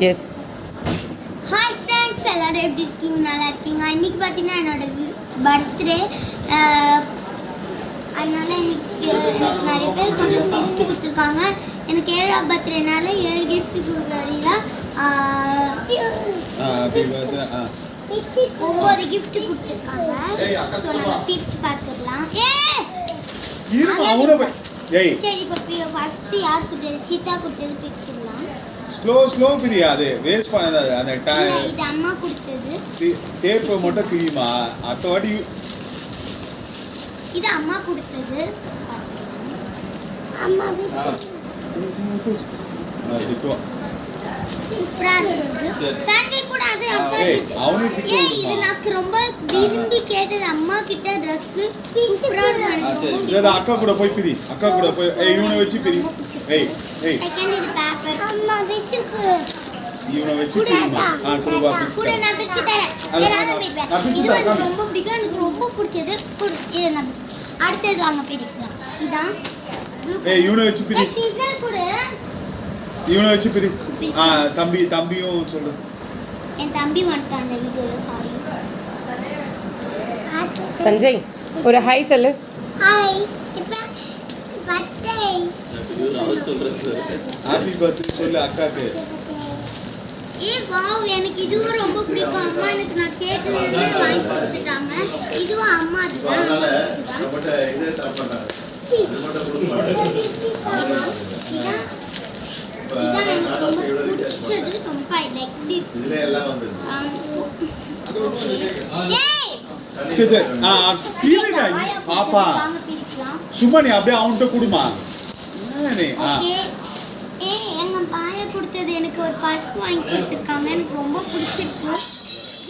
S. Hi friends, எல்லாரும் எப்படி இருக்கீங்க? நல்லா இருக்கீங்க? இன்னைக்கு பார்த்தீங்கன்னா என்னோட பர்த்டே. அதனால இன்னைக்கு நிறைய பேர் கொஞ்சம் கிஃப்ட் கொடுத்துருக்காங்க. எனக்கு 7ஆம் பர்த்டேனால 7 கிஃப்ட் கொடுக்குறீங்களா? 9 கிஃப்ட் கொடுத்துருக்காங்க. ஸோ நம்ம பிரித்து பார்த்துடலாம். சரி, இப்போ ஃபஸ்ட்டு யார் கொடுத்தது? சீதா கொடுத்தது பிரிச்சுடலாம். ஸ்லோ பிரியா, அது வேஸ்ட் பண்ணாத. அந்த இது அம்மா கொடுத்தது. டேப் மட்டும் கிளியுமா? அடுத்த வாட்டி இது அம்மா கொடுத்தது. அம்மா சூப்பரா இருக்கு. சண்டே கூட அது இது எனக்கு ரொம்ப விரும்பி கேட்டது. அம்மா கிட்ட ட்ரெஸ் சூப்பரா இருக்கு. அக்கா கூட போய் பிரி. அக்கா கூட போய் இவனை வச்சு பிரி. செகண்ட் இது பேப்பர் அம்மா வெச்சுக்கு. இவனை வச்சு பிரிமா. கூட வா பிரி. கூட நான் பிரிச்சு தரேன். எல்லாரும் பிரிப்பேன். இது எனக்கு ரொம்ப பிடிக்கும். எனக்கு ரொம்ப பிடிச்சது. இது நான் அடுத்தது வாங்க பிரிக்கலாம். இதான் இவனை வச்சு பிரி. சீசர் கூட இவனை வச்சு பிரி. தம்பியும் சொல்லு. என் தம்பி மட்டும் அந்த வீடியோல. சாரி சஞ்சய், ஒரு ஹாய் சொல்லு. ஹாய். இப்போ பர்த்டே. ஹாப்பி பர்த்டே சொல்லு அக்காக்கு. வாவ், எனக்கு இதுவும் ரொம்ப பிடிக்கும். அம்மா எனக்கு நான் கேட்டதுல வாங்கி கொடுத்துட்டாங்க. இதுவும் அம்மா தான். இதே தர பண்ணாங்க. இதான் எனக்கு ரொம்ப பிடிச்சது. ரொம்ப ஐ லைக் திஸ். இதுல எல்லாம் வந்து பாப்பா சும்மா நீ அப்படியே அவன்கிட்ட கொடுமா. எங்க பாய கொடுத்தது எனக்கு ஒரு பர்ஸ் வாங்கி கொடுத்துருக்காங்க. எனக்கு ரொம்ப பிடிச்சிருக்கு.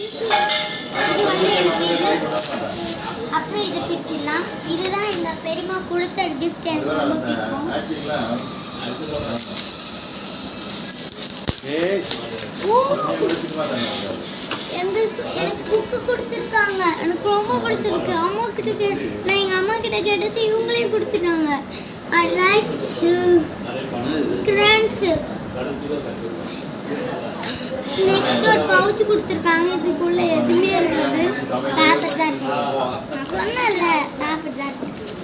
இது வந்து எனக்கு இது. அப்புறம் இதை பிரிச்சிடலாம். இதுதான் எங்க பெரியம்மா கொடுத்த கிஃப்ட். எனக்கு ரொம்ப பிடிக்கும். எனக்கு புக்கு கொடுத்துருக்காங்க. எனக்கு ரொம்ப பிடிச்சிருக்கு. அம்மா கிட்ட நான் எங்கள் அம்மா கிட்ட கேட்டது இவங்களையும் கொடுத்துட்டாங்க. I like grants. நெக்ஸ்ட் ஒரு பவுச் கொடுத்துருக்காங்க. இதுக்குள்ள எதுவுமே இருக்காது. பேப்பர் தான் இருக்கு. நான் சொன்னேன்ல பேப்பர் தான் இருக்கு.